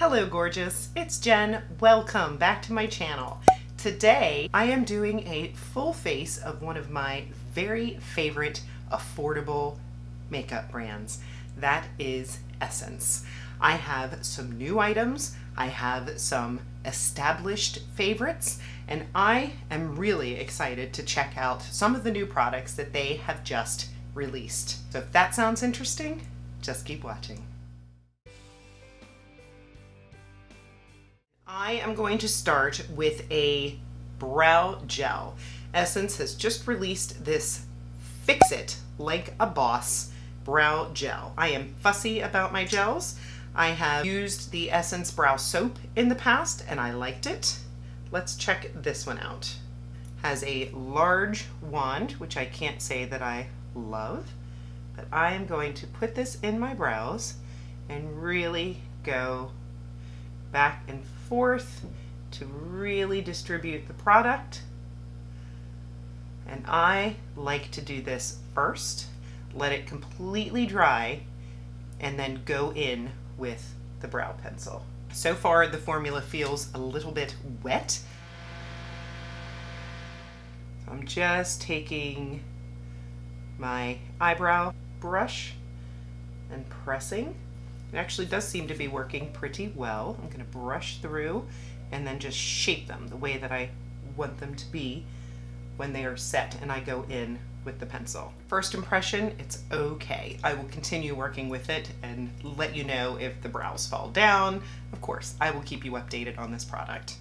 Hello gorgeous, it's Jen. Welcome back to my channel. Today I am doing a full face of one of my very favorite affordable makeup brands. That is Essence. I have some new items, I have some established favorites, and I am really excited to check out some of the new products that they have just released. So if that sounds interesting, just keep watching. I am going to start with a brow gel. Essence has just released this Fix It Like a Boss brow gel. I am fussy about my gels. I have used the Essence brow soap in the past and I liked it. Let's check this one out. Has a large wand, which I can't say that I love, but I am going to put this in my brows and really go back and forth to really distribute the product. And I like to do this first, let it completely dry, and then go in with the brow pencil. So far the formula feels a little bit wet. So I'm just taking my eyebrow brush and pressing. It actually does seem to be working pretty well. I'm going to brush through and then just shape them the way that I want them to be when they are set and I go in with the pencil. First impression, it's okay. I will continue working with it and let you know if the brows fall down. Of course, I will keep you updated on this product.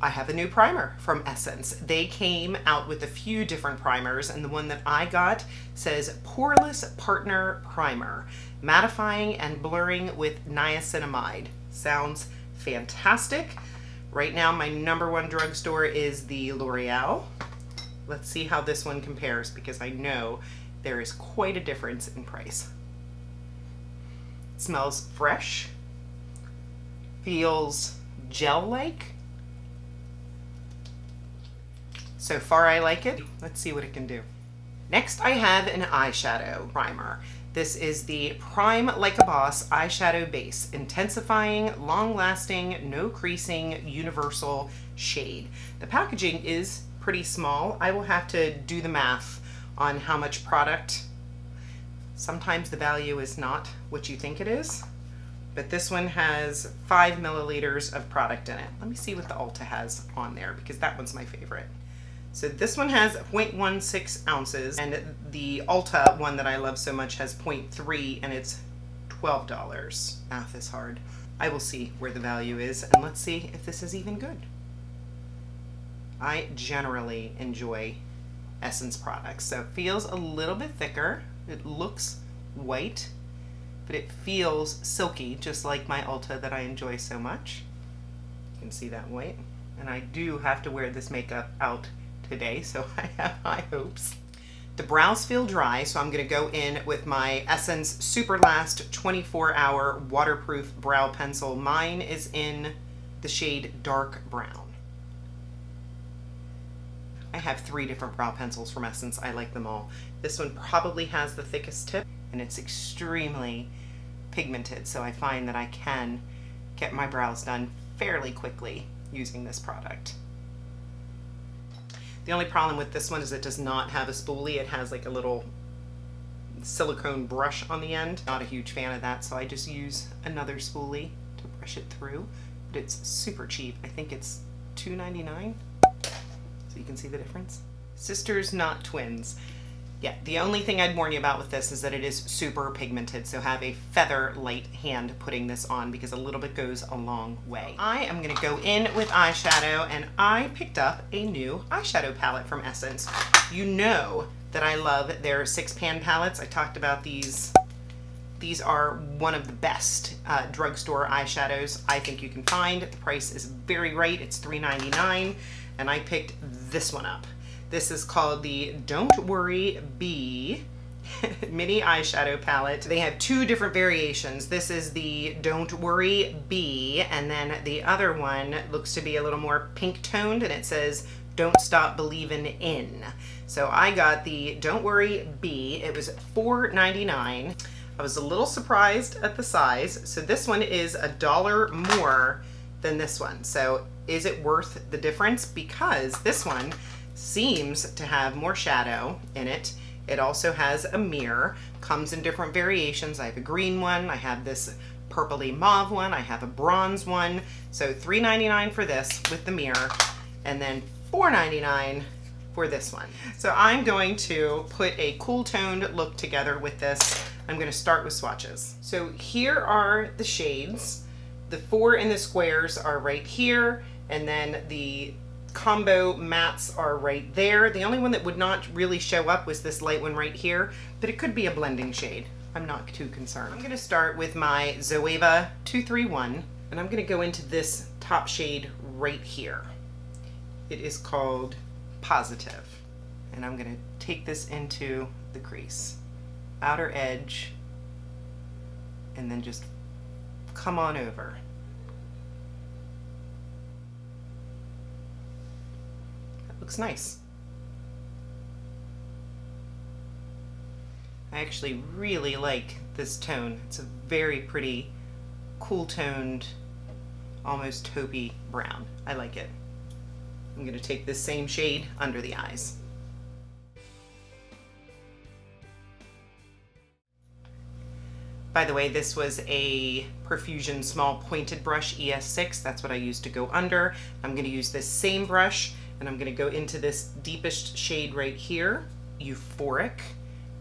I have a new primer from Essence. They came out with a few different primers, and the one that I got says Poreless Partner Primer, mattifying and blurring with niacinamide. Sounds fantastic. Right now my #1 drugstore is the L'Oreal. Let's see how this one compares, because I know there is quite a difference in price. It smells fresh, feels gel-like. So far I like it. Let's see what it can do. Next I have an eyeshadow primer. This is the Prime Like a Boss eyeshadow base, intensifying, long-lasting, no creasing, universal shade. The packaging is pretty small. I will have to do the math on how much product. Sometimes the value is not what you think it is, but this one has 5 milliliters of product in it. Let me see what the Ulta has on there, because that one's my favorite. So this one has 0.16 ounces, and the Ulta one that I love so much has 0.3, and it's $12. Math is hard. I will see where the value is, and let's see if this is even good. I generally enjoy Essence products. So it feels a little bit thicker. It looks white, but it feels silky, just like my Ulta that I enjoy so much. You can see that white. And I do have to wear this makeup out today, so I have high hopes. The brows feel dry, so I'm going to go in with my Essence Super Last 24-Hour Waterproof Brow Pencil. Mine is in the shade Dark Brown. I have 3 different brow pencils from Essence. I like them all. This one probably has the thickest tip, and it's extremely pigmented, so I find that I can get my brows done fairly quickly using this product. The only problem with this one is it does not have a spoolie. It has like a little silicone brush on the end. Not a huge fan of that, so I just use another spoolie to brush it through. But it's super cheap. I think it's $2.99. So you can see the difference. Sisters, not twins. Yeah, the only thing I'd warn you about with this is that it is super pigmented, so have a feather light hand putting this on, because a little bit goes a long way. I am going to go in with eyeshadow, and I picked up a new eyeshadow palette from Essence. You know that I love their 6-pan palettes. I talked about these. These are one of the best drugstore eyeshadows I think you can find. The price is very right. It's $3.99, and I picked this one up. This is called the Don't Worry Bee mini eyeshadow palette. They have 2 different variations. This is the Don't Worry Bee, and then the other one looks to be a little more pink toned, and it says Don't Stop Believin' In. So I got the Don't Worry Bee. It was $4.99. I was a little surprised at the size. So this one is $1 more than this one. So is it worth the difference? Because this one seems to have more shadow in it. It also has a mirror, comes in different variations. I have a green one, I have this purpley mauve one, I have a bronze one. So $3.99 for this with the mirror, and then $4.99 for this one. So I'm going to put a cool toned look together with this. I'm going to start with swatches. So here are the shades. The 4 in the squares are right here, and then the combo mattes are right there. The only one that would not really show up was this light one right here, but it could be a blending shade. I'm not too concerned. I'm going to start with my Zoeva 231, and I'm going to go into this top shade right here. It is called Positive, and I'm going to take this into the crease, outer edge, and then just come on over. That looks nice. I actually really like this tone. It's a very pretty, cool toned, almost taupey brown. I like it. I'm going to take this same shade under the eyes. By the way, this was a Profusion small pointed brush ES6. That's what I used to go under. I'm going to use this same brush, and I'm going to go into this deepest shade right here, Euphoric,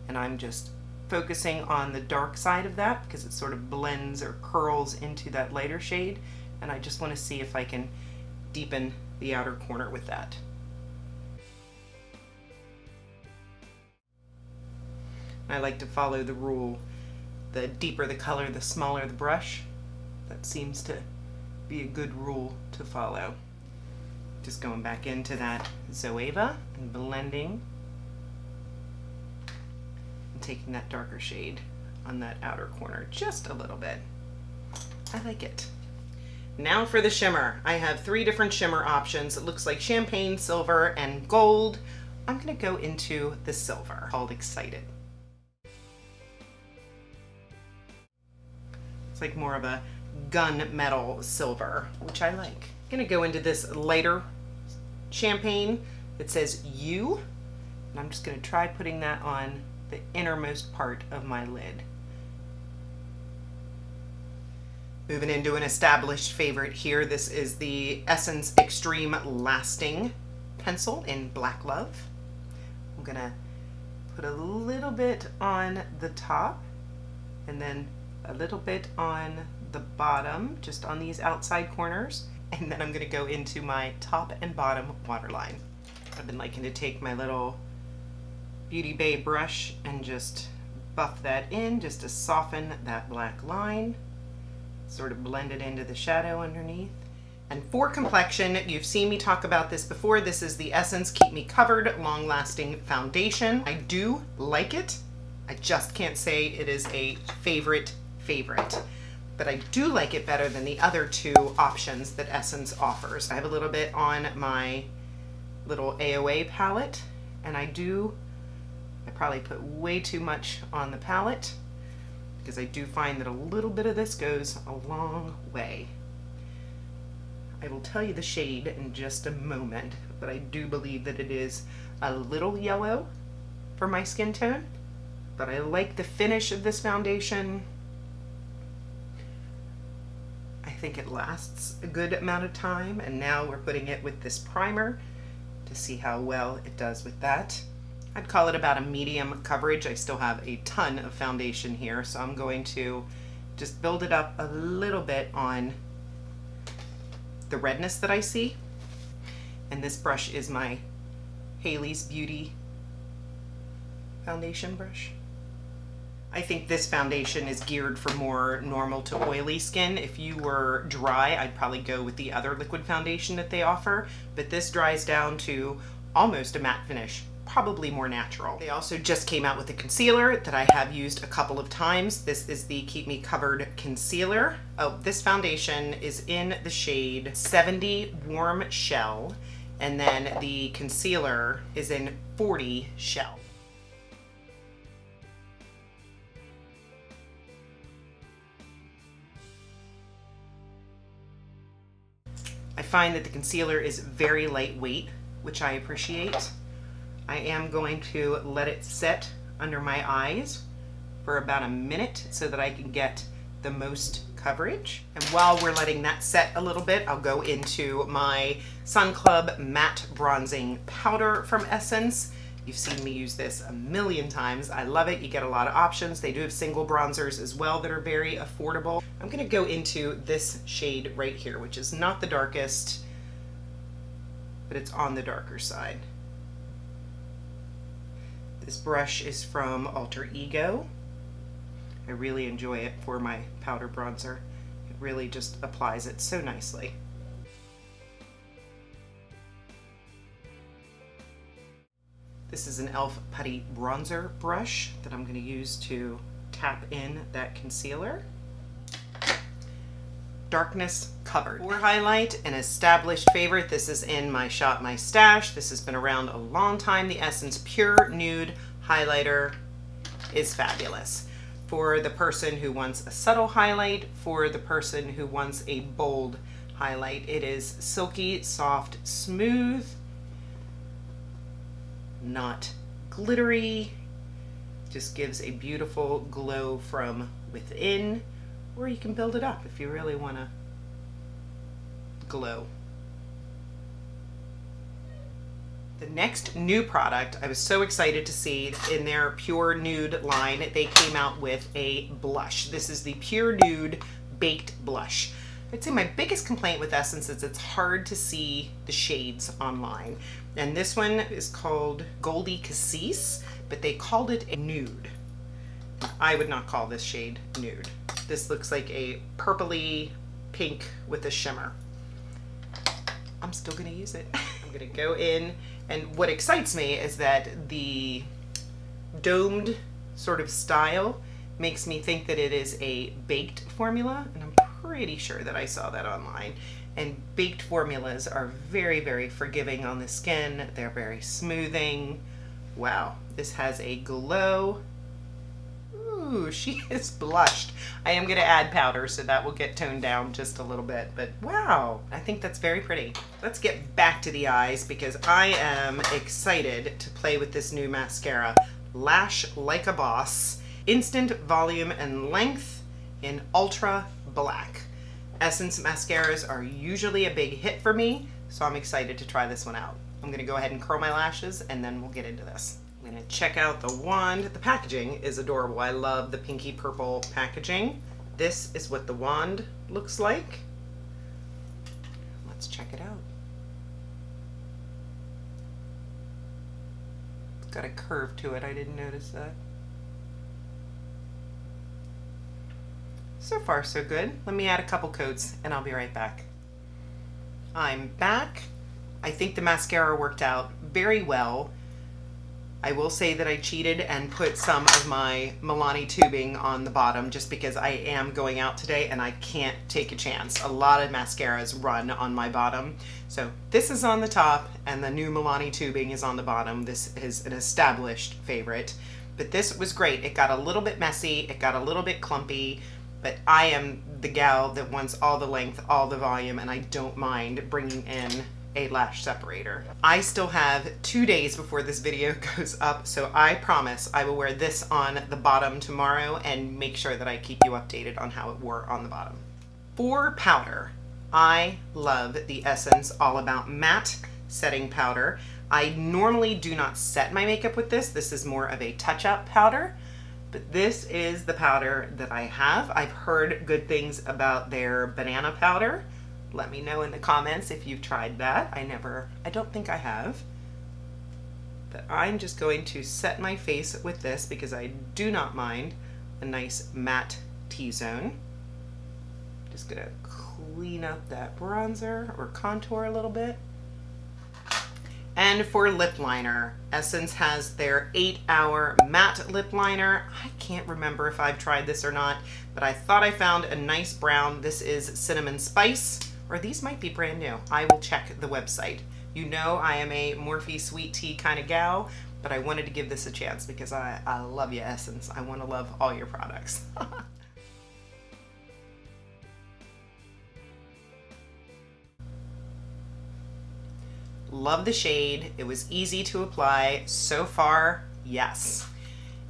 and I'm just focusing on the dark side of that because it sort of blends or curls into that lighter shade, and I just want to see if I can deepen the outer corner with that. I like to follow the rule, the deeper the color, the smaller the brush. That seems to be a good rule to follow. Just going back into that Zoeva and blending and taking that darker shade on that outer corner just a little bit. I like it. Now for the shimmer. I have 3 different shimmer options. It looks like champagne, silver, and gold. I'm gonna go into the silver, called Excited. It's like more of a gunmetal silver, which I like. I'm gonna go into this lighter champagne that says You, and I'm just gonna try putting that on the innermost part of my lid. Moving into an established favorite here, this is the Essence Extreme Lasting pencil in Black Love. I'm gonna put a little bit on the top and then a little bit on the bottom, just on these outside corners, and then I'm gonna go into my top and bottom waterline. I've been liking to take my little Beauty Bay brush and just buff that in just to soften that black line, sort of blend it into the shadow underneath. And for complexion, you've seen me talk about this before. This is the Essence Keep Me Covered Long Lasting Foundation. I do like it. I just can't say it is a favorite, but I do like it better than the other 2 options that Essence offers. I have a little bit on my little AOA palette, and I probably put way too much on the palette because I do find that a little bit of this goes a long way. I will tell you the shade in just a moment, but I do believe that it is a little yellow for my skin tone, but I like the finish of this foundation. I think it lasts a good amount of time, and now we're putting it with this primer to see how well it does with that. I'd call it about a medium coverage. I still have a ton of foundation here, so I'm going to just build it up a little bit on the redness that I see. And this brush is my Haley's Beauty foundation brush. I think this foundation is geared for more normal to oily skin. If you were dry, I'd probably go with the other liquid foundation that they offer, but this dries down to almost a matte finish, probably more natural. They also just came out with a concealer that I have used a couple of times. This is the Keep Me Covered Concealer. Oh, this foundation is in the shade 70 Warm Shell, and then the concealer is in 40 Shell. find that the concealer is very lightweight, which I appreciate. I am going to let it set under my eyes for about a minute so that I can get the most coverage. And while we're letting that set a little bit, I'll go into my Sun Club Matte Bronzing Powder from Essence. You've seen me use this a million times. I love it. You get a lot of options. They do have single bronzers as well that are very affordable. I'm gonna go into this shade right here, which is not the darkest, but it's on the darker side. This brush is from Alter Ego. I really enjoy it for my powder bronzer. It really just applies it so nicely. This is an e.l.f. Putty Bronzer brush that I'm going to use to tap in that concealer. Darkness Covered. For highlight, an established favorite. This is in my Shop My Stash. This has been around a long time. The Essence Pure Nude Highlighter is fabulous. For the person who wants a subtle highlight, for the person who wants a bold highlight. It is silky, soft, smooth, not glittery, just gives a beautiful glow from within, or you can build it up if you really want to glow. The next new product I was so excited to see in their Pure Nude line. They came out with a blush. This is the Pure Nude Baked Blush. I'd say my biggest complaint with Essence is it's hard to see the shades online. And this one is called Goldie Cassis, but they called it a nude. I would not call this shade nude. This looks like a purpley pink with a shimmer. I'm still gonna use it. I'm gonna go in, and what excites me is that the domed sort of style makes me think that it is a baked formula, and I'm pretty sure that I saw that online. And baked formulas are very, very forgiving on the skin. They're very smoothing. Wow, this has a glow. Ooh, she is blushed. I am gonna add powder, so that will get toned down just a little bit, but wow, I think that's very pretty. Let's get back to the eyes because I am excited to play with this new mascara. Lash Like a Boss, Instant Volume and Length in Ultra Black. Essence mascaras are usually a big hit for me, so I'm excited to try this one out. I'm gonna go ahead and curl my lashes and then we'll get into this. I'm gonna check out the wand. The packaging is adorable. I love the pinky purple packaging. This is what the wand looks like. Let's check it out. It's got a curve to it, I didn't notice that. So far, so good. Let me add a couple coats and I'll be right back. I'm back. I think the mascara worked out very well. I will say that I cheated and put some of my Milani tubing on the bottom just because I am going out today and I can't take a chance. A lot of mascaras run on my bottom. So this is on the top and the new Milani tubing is on the bottom. This is an established favorite, but this was great. It got a little bit messy. It got a little bit clumpy. But I am the gal that wants all the length, all the volume, and I don't mind bringing in a lash separator. I still have 2 days before this video goes up, so I promise I will wear this on the bottom tomorrow and make sure that I keep you updated on how it wore on the bottom. For powder, I love the Essence All About Matte Setting Powder. I normally do not set my makeup with this. This is more of a touch-up powder. But this is the powder that I have. I've heard good things about their banana powder. Let me know in the comments if you've tried that. I don't think I have. But I'm just going to set my face with this because I do not mind a nice matte T-zone. Just gonna clean up that bronzer or contour a little bit. And for lip liner, Essence has their 8-Hour Matte Lip Liner. I can't remember if I've tried this or not, but I thought I found a nice brown. This is Cinnamon Spice, or these might be brand new. I will check the website. You know I am a Morphe sweet tea kind of gal, but I wanted to give this a chance because I love you, Essence. I want to love all your products. Love the shade. It was easy to apply. So far, yes.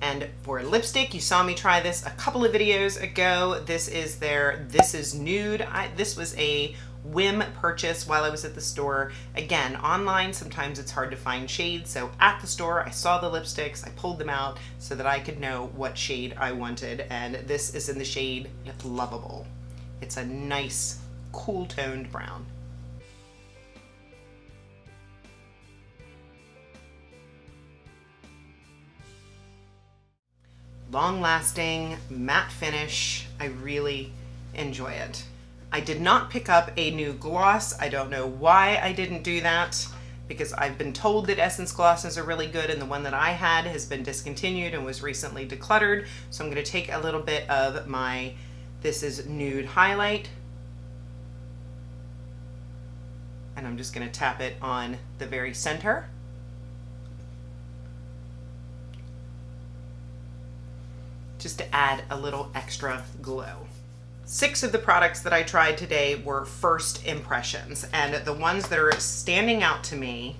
And for lipstick, you saw me try this a couple of videos ago. This is their This Is Nude. This was a whim purchase while I was at the store. Again, online, sometimes it's hard to find shades. So at the store, I saw the lipsticks. I pulled them out so that I could know what shade I wanted. And this is in the shade Lovable. It's a nice, cool toned brown. Long-lasting matte finish. I really enjoy it. I did not pick up a new gloss. I don't know why I didn't do that, because I've been told that Essence glosses are really good, and the one that I had has been discontinued and was recently decluttered. So I'm going to take a little bit of my This Is Nude highlight, and I'm just going to tap it on the very center. Just to add a little extra glow. 6 of the products that I tried today were first impressions, and the ones that are standing out to me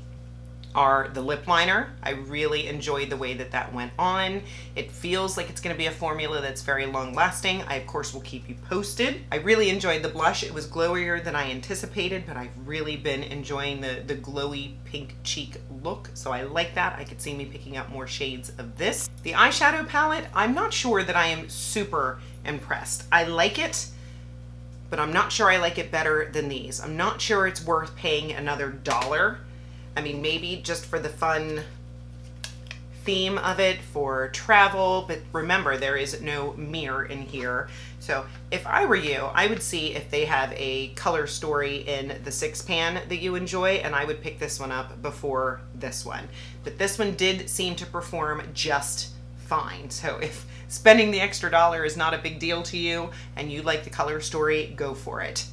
are the lip liner. I really enjoyed the way that that went on. It feels like it's going to be a formula that's very long lasting. I of course will keep you posted. I really enjoyed the blush. It was glowier than I anticipated, but I've really been enjoying the glowy pink cheek look, so I like that. I could see me picking up more shades of this. The eyeshadow palette, I'm not sure that I am super impressed. I like it, but I'm not sure I like it better than these. I'm not sure it's worth paying another $1. I mean, maybe just for the fun theme of it for travel, but remember, there is no mirror in here. So if I were you, I would see if they have a color story in the 6 pan that you enjoy, and I would pick this one up before this one. But this one did seem to perform just fine. So if spending the extra $1 is not a big deal to you and you like the color story, go for it.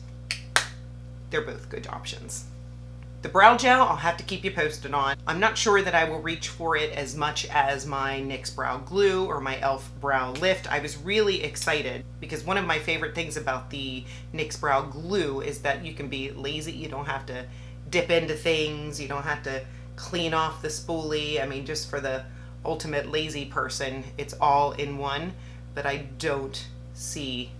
They're both good options. The brow gel, I'll have to keep you posted on. I'm not sure that I will reach for it as much as my NYX Brow Glue or my e.l.f. Brow Lift. I was really excited because one of my favorite things about the NYX Brow Glue is that you can be lazy. You don't have to dip into things. You don't have to clean off the spoolie. I mean, just for the ultimate lazy person, it's all in one, but I don't see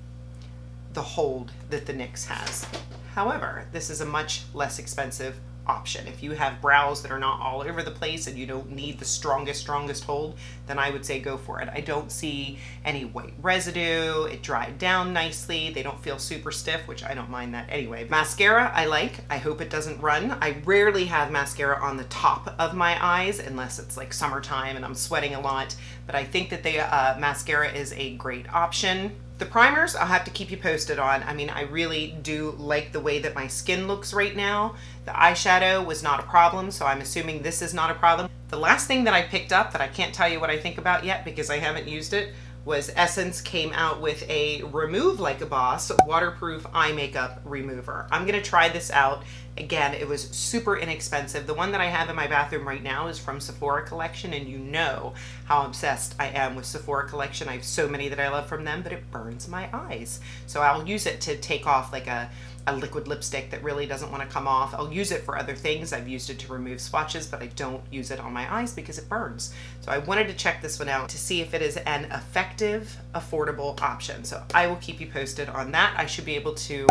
the hold that the NYX has. However, this is a much less expensive option. If you have brows that are not all over the place and you don't need the strongest hold, then I would say go for it. I don't see any white residue. It dried down nicely. They don't feel super stiff, which I don't mind that anyway. Mascara I like. I hope it doesn't run. I rarely have mascara on the top of my eyes unless it's like summertime and I'm sweating a lot, but I think that the mascara is a great option. The primers, I'll have to keep you posted on. I mean, I really do like the way that my skin looks right now. The eyeshadow was not a problem, so I'm assuming this is not a problem. The last thing that I picked up that I can't tell you what I think about yet because I haven't used it was Essence came out with a Remove Like a Boss waterproof eye makeup remover. I'm gonna try this out. Again, it was super inexpensive. The one that I have in my bathroom right now is from Sephora Collection, and you know how obsessed I am with Sephora Collection. I have so many that I love from them, but it burns my eyes. So I'll use it to take off like a liquid lipstick that really doesn't want to come off. I'll use it for other things. I've used it to remove swatches, but I don't use it on my eyes because it burns. So I wanted to check this one out to see if it is an effective, affordable option. So I will keep you posted on that. I should be able to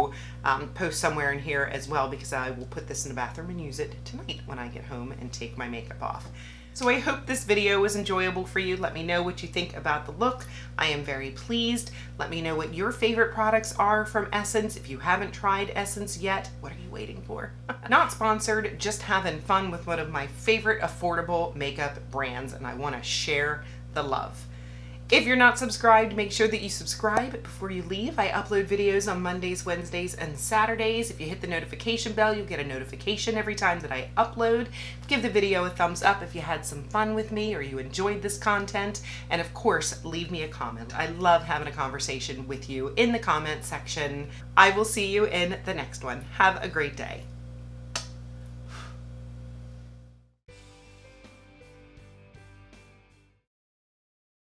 post somewhere in here as well because I will put this in the bathroom and use it tonight when I get home and take my makeup off. So I hope this video was enjoyable for you. Let me know what you think about the look. I am very pleased. Let me know what your favorite products are from Essence. If you haven't tried Essence yet, what are you waiting for? Not sponsored, just having fun with one of my favorite affordable makeup brands, and I want to share the love. If you're not subscribed, make sure that you subscribe before you leave. I upload videos on Mondays, Wednesdays, and Saturdays. If you hit the notification bell, you'll get a notification every time that I upload. Give the video a thumbs up if you had some fun with me or you enjoyed this content. And of course, leave me a comment. I love having a conversation with you in the comment section. I will see you in the next one. Have a great day.